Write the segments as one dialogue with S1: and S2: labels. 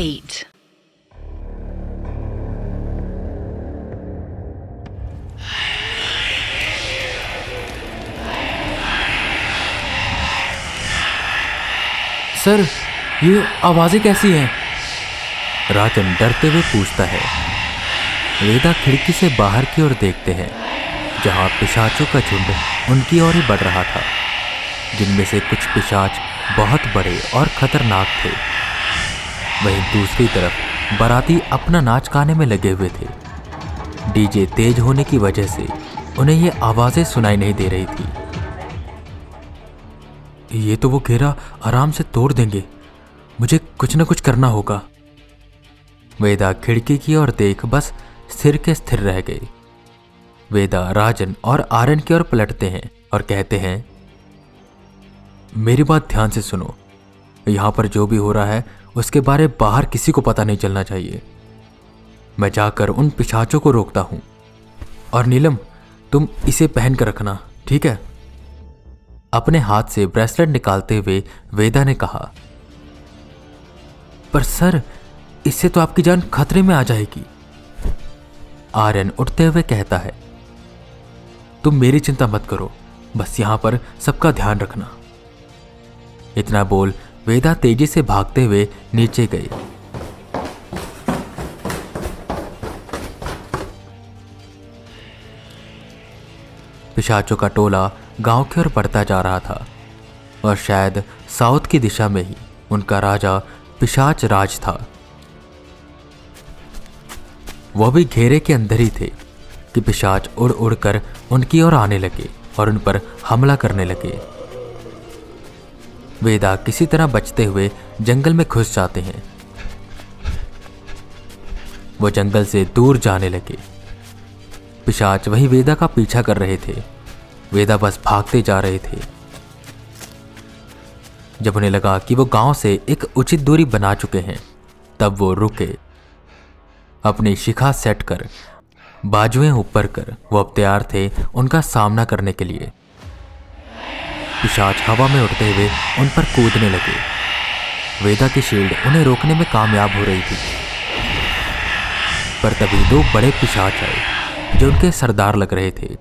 S1: 8.
S2: Sir, ये आवाजें कैसी हैं? राजन डरते हुए पूछता है। वेदा खिड़की से बाहर की ओर देखते हैं, जहां पिशाचों का झुंड उनकी ओर ही बढ़ रहा था, जिनमें से कुछ पिशाच बहुत बड़े और खतरनाक थे। वहीं दूसरी तरफ बाराती अपना नाच गाने में लगे हुए थे। डीजे तेज होने की वजह से उन्हें ये आवाजें सुनाई नहीं दे रही थी। ये तो वो घेरा आराम से तोड़ देंगे, मुझे कुछ न कुछ करना होगा। वेदा खिड़की की ओर देख बस स्थिर के स्थिर रह गए। वेदा राजन और आर्यन की ओर पलटते हैं और कहते हैं, मेरी बात ध्यान से सुनो। यहां पर जो भी हो रहा है उसके बारे बाहर किसी को पता नहीं चलना चाहिए। मैं जाकर उन पिशाचों को रोकता हूं। और नीलम, तुम इसे पहन कर रखना, ठीक है? अपने हाथ से ब्रेसलेट निकालते हुए वेदा ने कहा। पर सर, इससे तो आपकी जान खतरे में आ जाएगी। आर्यन उठते हुए कहता है, तुम मेरी चिंता मत करो, बस यहां पर सबका ध्यान रखना। इतना बोल वेदा तेजी से भागते हुए नीचे गए। पिशाचों का टोला गांव की ओर बढ़ता जा रहा था और शायद साउथ की दिशा में ही उनका राजा पिशाच राज था। वह भी घेरे के अंदर ही थे कि पिशाच उड़ उड़कर उनकी ओर आने लगे और उन पर हमला करने लगे। वेदा किसी तरह बचते हुए जंगल में घुस जाते हैं। वो जंगल से दूर जाने लगे। पिशाच वही वेदा का पीछा कर रहे थे। वेदा बस भागते जा रहे थे। जब उन्हें लगा कि वो गांव से एक उचित दूरी बना चुके हैं, तब वो रुके। अपनी शिखा सेट कर, बाजुएं ऊपर कर, वो अब तैयार थे उनका सामना करने के लिए। पिशाच हवा में उड़ते हुए उन पर कूदने लगे। वेदा की शील्ड उन्हें रोकने में कामयाब हो रही थी, पर तभी दो बड़े पिशाच आए जो उनके सरदार लग रहे थे।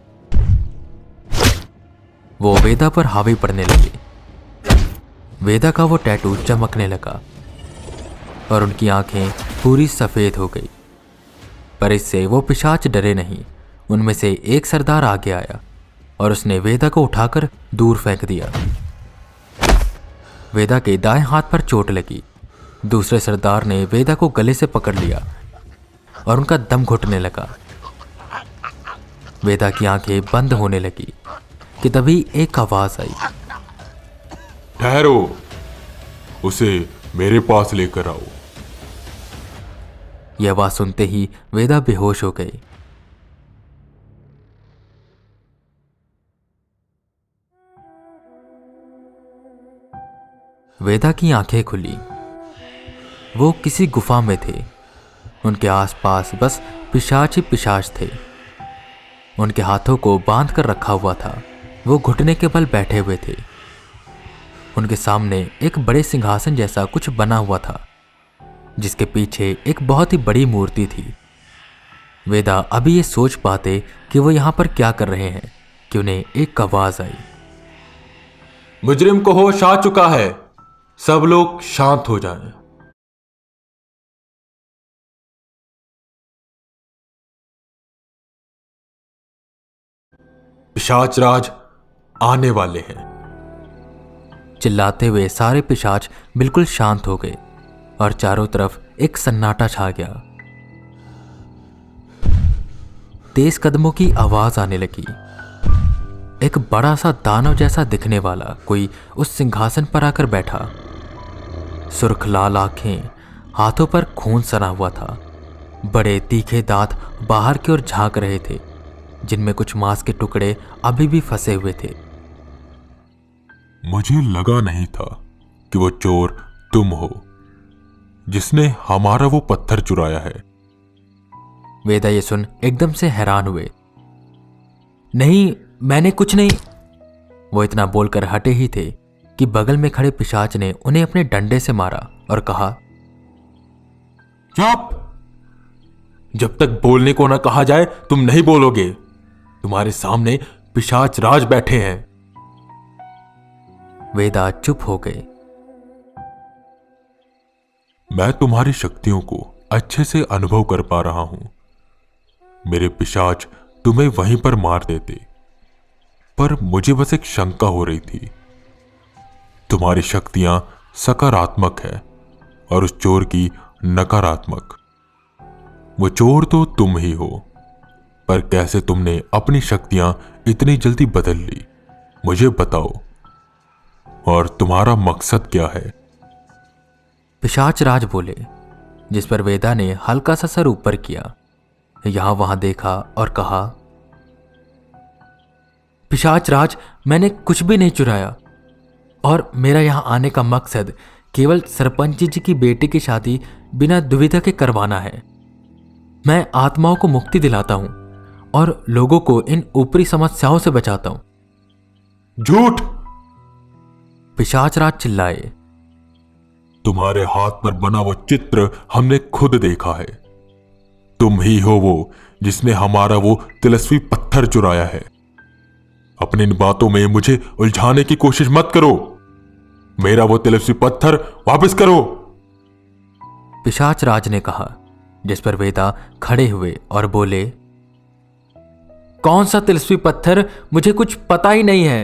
S2: वो वेदा पर हावी पड़ने लगे। वेदा का वो टैटू चमकने लगा और उनकी आंखें पूरी सफेद हो गई। पर इससे वो पिशाच डरे नहीं। उनमें से एक सरदार आगे आया और उसने वेदा को उठाकर दूर फेंक दिया। वेदा के दाएं हाथ पर चोट लगी। दूसरे सरदार ने वेदा को गले से पकड़ लिया और उनका दम घुटने लगा। वेदा की आंखें बंद होने लगी कि तभी एक आवाज आई,
S3: ठहरो, उसे मेरे पास लेकर आओ।
S2: यह आवाज सुनते ही वेदा बेहोश हो गई। वेदा की आंखें खुली। वो किसी गुफा में थे। उनके आसपास बस पिशाच ही पिशाच थे। उनके हाथों को बांध कर रखा हुआ था। वो घुटने के बल बैठे हुए थे। उनके सामने एक बड़े सिंहासन जैसा कुछ बना हुआ था, जिसके पीछे एक बहुत ही बड़ी मूर्ति थी। वेदा अभी ये सोच पाते कि वो यहां पर क्या कर रहे हैं कि उन्हें एक आवाज आई,
S3: मुजरिम को होश आ चुका है, सब लोग शांत हो जाएं। पिशाच राज आने वाले हैं।
S2: चिल्लाते हुए सारे पिशाच बिल्कुल शांत हो गए और चारों तरफ एक सन्नाटा छा गया। तेज कदमों की आवाज आने लगी। एक बड़ा सा दानव जैसा दिखने वाला कोई उस सिंहासन पर आकर बैठा। सुर्ख लाल आंखें, हाथों पर खून सना हुआ था। बड़े तीखे दांत बाहर की ओर झांक रहे थे, जिनमें कुछ मांस के टुकड़े अभी भी फंसे हुए थे।
S3: मुझे लगा नहीं था कि वो चोर तुम हो, जिसने हमारा वो पत्थर चुराया है।
S2: वेदा ये सुन एकदम से हैरान हुए। नहीं, मैंने कुछ नहीं। वो इतना बोलकर हटे ही थे कि बगल में खड़े पिशाच ने उन्हें अपने डंडे से मारा और कहा,
S3: चुप! जब तक बोलने को ना कहा जाए तुम नहीं बोलोगे। तुम्हारे सामने पिशाच राज बैठे हैं।
S2: वेदा चुप हो गए।
S3: मैं तुम्हारी शक्तियों को अच्छे से अनुभव कर पा रहा हूं। मेरे पिशाच तुम्हें वहीं पर मार देते, पर मुझे बस एक शंका हो रही थी। तुम्हारी शक्तियां सकारात्मक है और उस चोर की नकारात्मक। वो चोर तो तुम ही हो, पर कैसे तुमने अपनी शक्तियां इतनी जल्दी बदल ली, मुझे बताओ। और तुम्हारा मकसद क्या है?
S2: पिशाच राज बोले, जिस पर वेदा ने हल्का सा सर ऊपर किया, यहां वहां देखा और कहा, पिशाच राज, मैंने कुछ भी नहीं चुराया और मेरा यहां आने का मकसद केवल सरपंच जी की बेटी की शादी बिना दुविधा के करवाना है। मैं आत्माओं को मुक्ति दिलाता हूं और लोगों को इन ऊपरी समस्याओं से बचाता हूं।
S3: झूठ!
S2: पिशाच राज चिल्लाए।
S3: तुम्हारे हाथ पर बना वो चित्र हमने खुद देखा है। तुम ही हो वो जिसने हमारा वो तिलस्वी पत्थर चुराया है। अपनी इन बातों में मुझे उलझाने की कोशिश मत करो। मेरा वो तिलस्वी पत्थर वापस करो।
S2: पिशाच राज ने कहा, जिस पर वेदा खड़े हुए और बोले, कौन सा तिलस्वी पत्थर? मुझे कुछ पता ही नहीं है।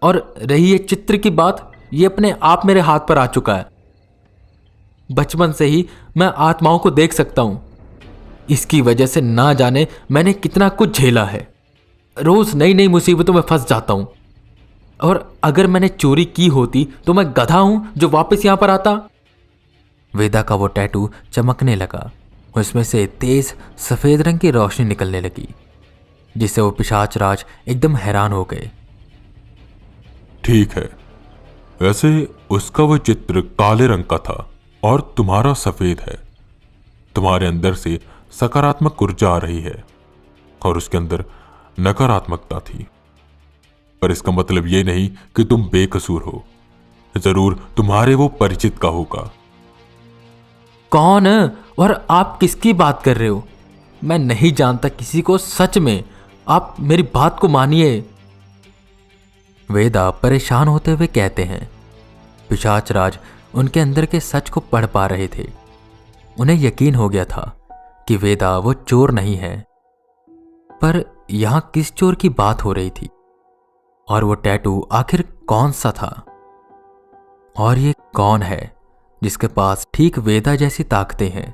S2: और रही ये चित्र की बात, ये अपने आप मेरे हाथ पर आ चुका है। बचपन से ही मैं आत्माओं को देख सकता हूं। इसकी वजह से ना जाने मैंने कितना कुछ झेला है। रोज नई नई मुसीबतों में फंस जाता हूं। और अगर मैंने चोरी की होती तो मैं गधा हूं जो वापस यहां पर आता। वेदा का वो टैटू चमकने लगा। उसमें से तेज सफेद रंग की रोशनी निकलने लगी, जिससे वो पिशाच राज एकदम हैरान हो गए।
S3: ठीक है, वैसे उसका वो चित्र काले रंग का था और तुम्हारा सफेद है। तुम्हारे अंदर से सकारात्मक ऊर्जा आ रही है और उसके अंदर नकारात्मकता थी, पर इसका मतलब यह नहीं कि तुम बेकसूर हो। जरूर तुम्हारे वो परिचित का होगा।
S2: कौन? और आप किसकी बात कर रहे हो? मैं नहीं जानता किसी को। सच में आप मेरी बात को मानिए। वेदा परेशान होते हुए कहते हैं। पिशाच राज उनके अंदर के सच को पढ़ पा रहे थे। उन्हें यकीन हो गया था कि वेदा वो चोर नहीं है, पर यहां किस चोर की बात हो रही थी और वो टैटू आखिर कौन सा था? और ये कौन है जिसके पास ठीक वेदा जैसी ताकतें हैं?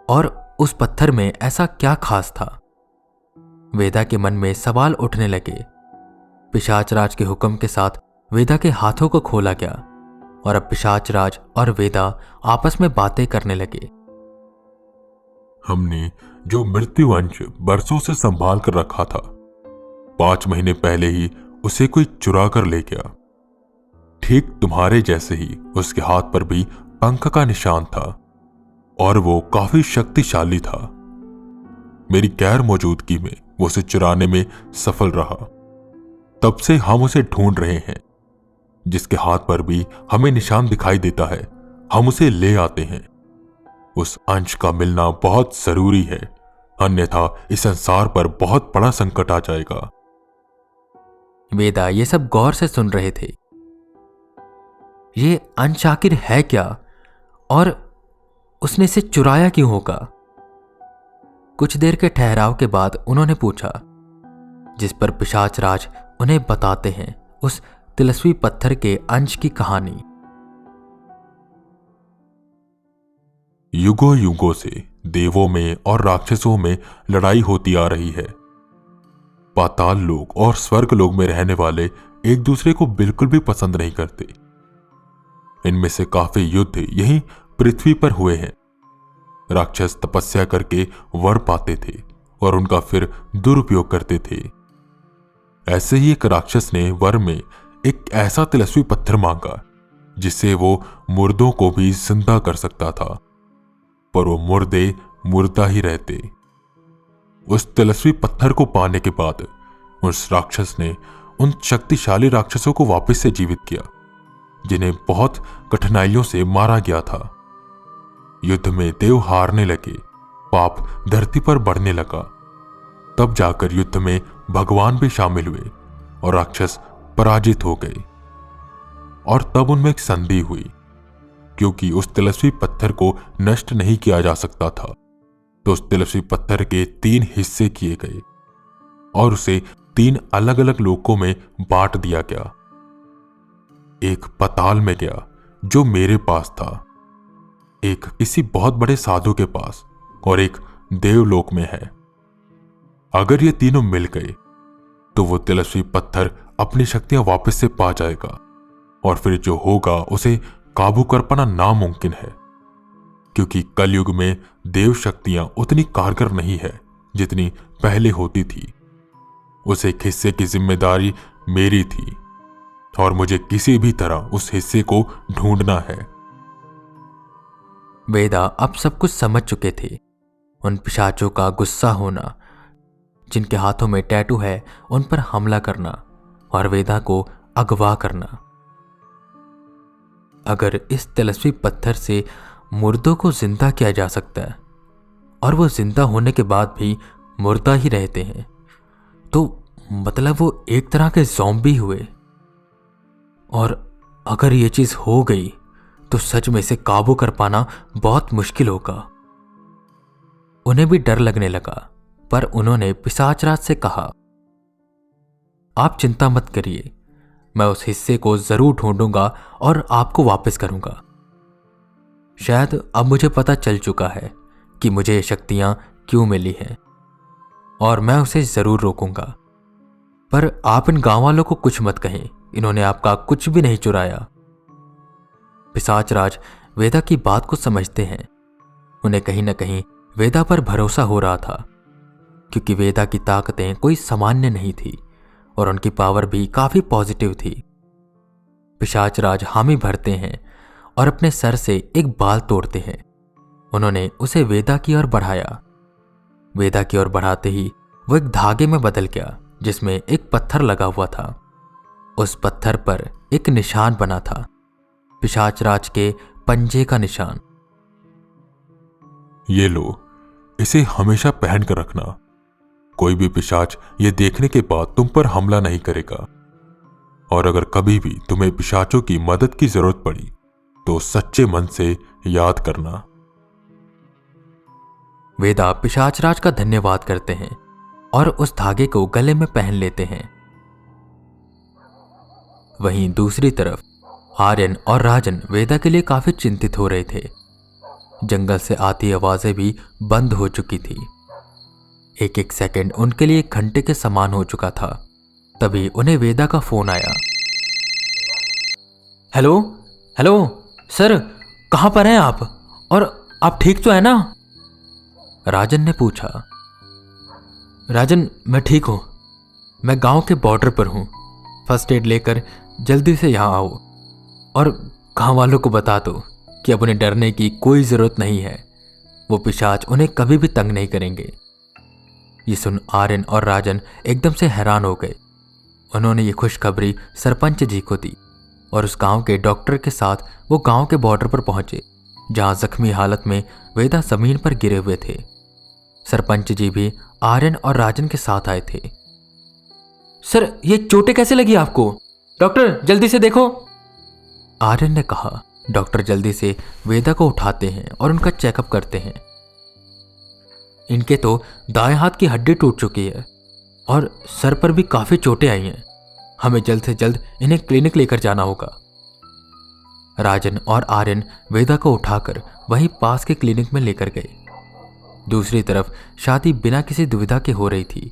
S2: और उस पत्थर में ऐसा क्या खास था? वेदा के मन में सवाल उठने लगे। पिशाच राज के हुक्म के साथ वेदा के हाथों को खोला गया और अब पिशाच राज और वेदा आपस में बातें करने लगे।
S3: हमने जो मृत्यु अंश बरसों से संभाल कर रखा था, 5 महीने पहले ही उसे कोई चुरा कर ले गया। ठीक तुम्हारे जैसे ही उसके हाथ पर भी पंख का निशान था और वो काफी शक्तिशाली था। मेरी गैर मौजूदगी में वो उसे चुराने में सफल रहा। तब से हम उसे ढूंढ रहे हैं। जिसके हाथ पर भी हमें निशान दिखाई देता है, हम उसे ले आते हैं। उस अंश का मिलना बहुत जरूरी है, अन्यथा इस संसार पर बहुत बड़ा संकट आ जाएगा।
S2: वेदा ये सब गौर से सुन रहे थे। ये अंश आखिर है क्या और उसने इसे चुराया क्यों होगा? कुछ देर के ठहराव के बाद उन्होंने पूछा, जिस पर पिशाच राज उन्हें बताते हैं उस तिलस्वी पत्थर के अंश की कहानी।
S3: युगों युगों से देवों में और राक्षसों में लड़ाई होती आ रही है। पाताल लोक और स्वर्ग लोक में रहने वाले एक दूसरे को बिल्कुल भी पसंद नहीं करते। इनमें से काफी युद्ध यहीं पृथ्वी पर हुए हैं। राक्षस तपस्या करके वर पाते थे और उनका फिर दुरुपयोग करते थे। ऐसे ही एक राक्षस ने वर में एक ऐसा तिलस्वी पत्थर मांगा जिससे वो मुर्दों को भी जिंदा कर सकता था, पर वो मुर्दे मुर्दा ही रहते। उस तिलस्वी पत्थर को पाने के बाद उस राक्षस ने उन शक्तिशाली राक्षसों को वापस से जीवित किया जिन्हें बहुत कठिनाइयों से मारा गया था। युद्ध में देव हारने लगे, पाप धरती पर बढ़ने लगा। तब जाकर युद्ध में भगवान भी शामिल हुए और राक्षस पराजित हो गए। और तब उनमें एक संधि हुई, क्योंकि उस तिलस्मी पत्थर को नष्ट नहीं किया जा सकता था, तो उस तिलस्मी पत्थर के 3 हिस्से किए गए और उसे 3 अलग अलग लोकों में बांट दिया गया। एक पाताल में गया जो मेरे पास था, एक किसी बहुत बड़े साधु के पास और एक देवलोक में है। अगर ये तीनों मिल गए तो वो तिलस्मी पत्थर अपनी शक्तियां वापस से पा जाएगा और फिर जो होगा उसे काबू कर पाना नामुमकिन है, क्योंकि कलयुग में देव शक्तियां उतनी कारगर नहीं है जितनी पहले होती थी। उस एक हिस्से की जिम्मेदारी मेरी थी और मुझे किसी भी तरह उस हिस्से को ढूंढना है।
S2: वेदा अब सब कुछ समझ चुके थे। उन पिशाचों का गुस्सा होना, जिनके हाथों में टैटू है, उन पर हमला करना और वेदा को अगवा करना। अगर इस तिलस्मी पत्थर से मुर्दों को जिंदा किया जा सकता है और वो जिंदा होने के बाद भी मुर्दा ही रहते हैं, तो मतलब वो एक तरह के ज़ॉम्बी हुए। और अगर ये चीज हो गई तो सच में इसे काबू कर पाना बहुत मुश्किल होगा। उन्हें भी डर लगने लगा, पर उन्होंने पिशाचराज से कहा, आप चिंता मत करिए, मैं उस हिस्से को जरूर ढूंढूंगा और आपको वापस करूंगा। शायद अब मुझे पता चल चुका है कि मुझे ये शक्तियां क्यों मिली हैं और मैं उसे जरूर रोकूंगा। पर आप इन गांव वालों को कुछ मत कहें, इन्होंने आपका कुछ भी नहीं चुराया। पिशाचराज वेदा की बात को समझते हैं। उन्हें कहीं न कहीं वेदा पर भरोसा हो रहा था, क्योंकि वेदा की ताकतें कोई सामान्य नहीं थी और उनकी पावर भी काफी पॉजिटिव थी। पिशाचराज हामी भरते हैं और अपने सर से एक बाल तोड़ते हैं। उन्होंने उसे वेदा की ओर बढ़ाया। वेदा की ओर बढ़ाते ही वो एक धागे में बदल गया, जिसमें एक पत्थर लगा हुआ था। उस पत्थर पर एक निशान बना था, पिशाचराज के पंजे का निशान।
S3: ये लो, इसे हमेशा पहन कर रखना। कोई भी पिशाच ये देखने के बाद तुम पर हमला नहीं करेगा। और अगर कभी भी तुम्हें पिशाचों की मदद की जरूरत पड़ी तो सच्चे मन से याद करना।
S2: वेदा पिशाचराज का धन्यवाद करते हैं और उस धागे को गले में पहन लेते हैं। वहीं दूसरी तरफ आर्यन और राजन वेदा के लिए काफी चिंतित हो रहे थे। जंगल से आती आवाजें भी बंद हो चुकी थी। एक एक सेकंड उनके लिए 1 घंटे के समान हो चुका था। तभी उन्हें वेदा का फोन आया। हेलो हेलो सर, कहां पर हैं आप? और आप ठीक तो है ना? राजन ने पूछा। राजन, मैं ठीक हूं। मैं गांव के बॉर्डर पर हूं। फर्स्ट एड लेकर जल्दी से यहां आओ और गांव वालों को बता दो कि अब उन्हें डरने की कोई जरूरत नहीं है। वो पिशाच उन्हें कभी भी तंग नहीं करेंगे। ये सुन आर्यन और राजन एकदम से हैरान हो गए। उन्होंने ये खुशखबरी सरपंच जी को दी और उस गांव के डॉक्टर के साथ वो गांव के बॉर्डर पर पहुंचे, जहां जख्मी हालत में वेदा जमीन पर गिरे हुए थे। सरपंच जी भी आर्यन और राजन के साथ आए थे। सर, ये चोटें कैसे लगी आपको? डॉक्टर, जल्दी से देखो, आर्यन ने कहा। डॉक्टर जल्दी से वेदा को उठाते हैं और उनका चेकअप करते हैं। इनके तो दाएं हाथ की हड्डी टूट चुकी है और सर पर भी काफी चोटें आई हैं। हमें जल्द से जल्द इन्हें क्लिनिक लेकर जाना होगा। राजन और आर्यन वेदा को उठाकर वहीं पास के क्लिनिक में लेकर गए। दूसरी तरफ शादी बिना किसी दुविधा के हो रही थी।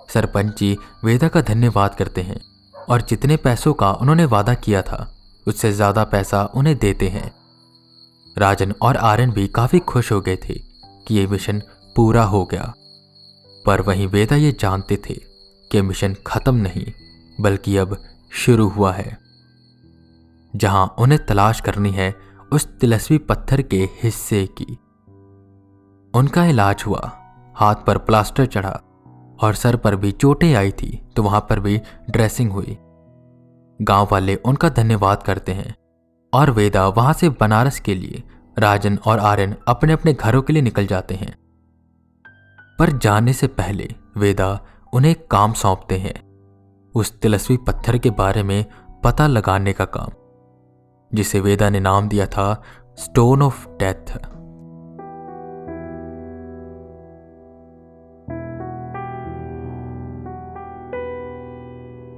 S2: सरपंच जी वेदा का धन्यवाद करते हैं और जितने पैसों का उन्होंने वादा किया था उससे ज्यादा पैसा उन्हें देते हैं। राजन और आर्यन भी काफी खुश हो गए थे कि ये मिशन पूरा हो गया। पर वहीं वेदा ये जानते थे कि मिशन खत्म नहीं बल्कि अब शुरू हुआ है, जहां उन्हें तलाश करनी है उस तिलस्मी पत्थर के हिस्से की। उनका इलाज हुआ, हाथ पर प्लास्टर चढ़ा और सर पर भी चोटें आई थी तो वहां पर भी ड्रेसिंग हुई। गांव वाले उनका धन्यवाद करते हैं और वेदा वहां से बनारस के लिए राजन और आर्यन अपने अपने घरों के लिए निकल जाते हैं। पर जाने से पहले वेदा उन्हें एक काम सौंपते हैं, उस तिलस्मी पत्थर के बारे में पता लगाने का काम, जिसे वेदा ने नाम दिया था स्टोन ऑफ डेथ।